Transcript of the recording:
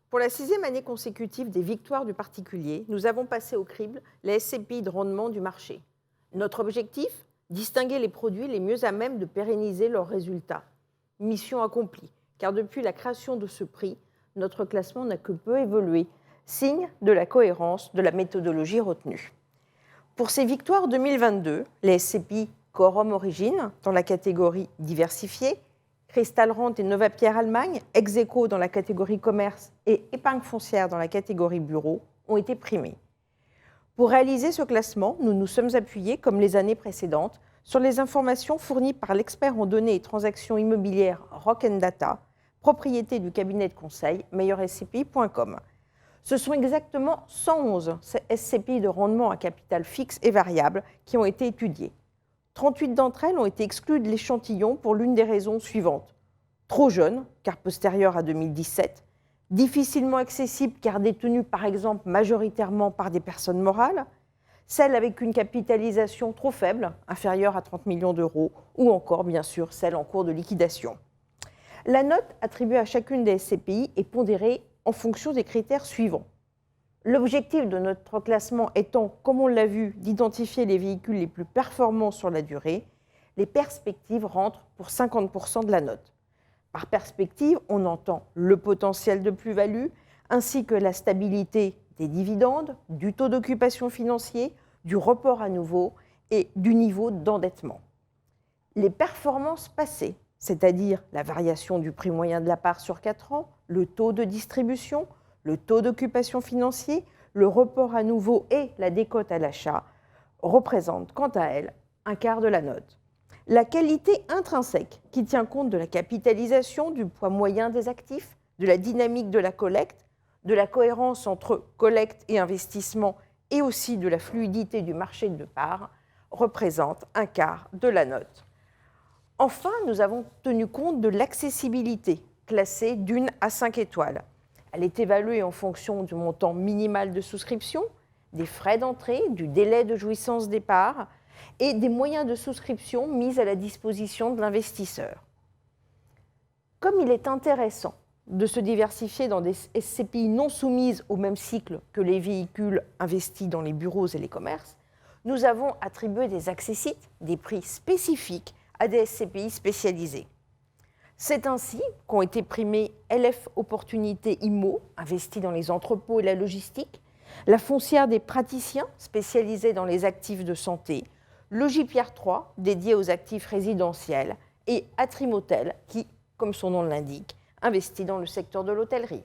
Pour la 6e année consécutive des victoires du particulier, nous avons passé au crible les SCPI de rendement du marché. Notre objectif ? Distinguer les produits les mieux à même de pérenniser leurs résultats. Mission accomplie, car depuis la création de ce prix, notre classement n'a que peu évolué, signe de la cohérence de la méthodologie retenue. Pour ces victoires 2022, les SCPI Quorum Origine, dans la catégorie diversifiée, Cristal Rente et Novapierre Allemagne, ex-aequo dans la catégorie commerce et épargne foncière dans la catégorie bureau, ont été primés. Pour réaliser ce classement, nous nous sommes appuyés, comme les années précédentes, sur les informations fournies par l'expert en données et transactions immobilières Rock Data, propriété du cabinet de conseil meilleurscpi.com. Ce sont exactement 111 SCPI de rendement à capital fixe et variable qui ont été étudiés. 38 d'entre elles ont été exclues de l'échantillon pour l'une des raisons suivantes. Trop jeunes, car postérieures à 2017, difficilement accessibles car détenues par exemple majoritairement par des personnes morales, celles avec une capitalisation trop faible, inférieure à 30 millions d'euros, ou encore bien sûr celles en cours de liquidation. La note attribuée à chacune des SCPI est pondérée en fonction des critères suivants. L'objectif de notre classement étant, comme on l'a vu, d'identifier les véhicules les plus performants sur la durée, les perspectives rentrent pour 50% de la note. Par perspective, on entend le potentiel de plus-value, ainsi que la stabilité des dividendes, du taux d'occupation financier, du report à nouveau et du niveau d'endettement. Les performances passées, c'est-à-dire la variation du prix moyen de la part sur 4 ans, le taux de distribution, le taux d'occupation financier, le report à nouveau et la décote à l'achat, représentent quant à elles un quart de la note. La qualité intrinsèque, qui tient compte de la capitalisation, du poids moyen des actifs, de la dynamique de la collecte, de la cohérence entre collecte et investissement et aussi de la fluidité du marché de parts, représente un quart de la note. Enfin, nous avons tenu compte de l'accessibilité, classée d'1 à 5 étoiles. Elle est évaluée en fonction du montant minimal de souscription, des frais d'entrée, du délai de jouissance des parts et des moyens de souscription mis à la disposition de l'investisseur. Comme il est intéressant de se diversifier dans des SCPI non soumises au même cycle que les véhicules investis dans les bureaux et les commerces, nous avons attribué des accessites, des prix spécifiques à des SCPI spécialisés. C'est ainsi qu'ont été primés LF Opportunité Immo, investi dans les entrepôts et la logistique, la foncière des praticiens, spécialisée dans les actifs de santé, Logipierre 3, dédié aux actifs résidentiels, et Atrimotel, qui, comme son nom l'indique, investit dans le secteur de l'hôtellerie.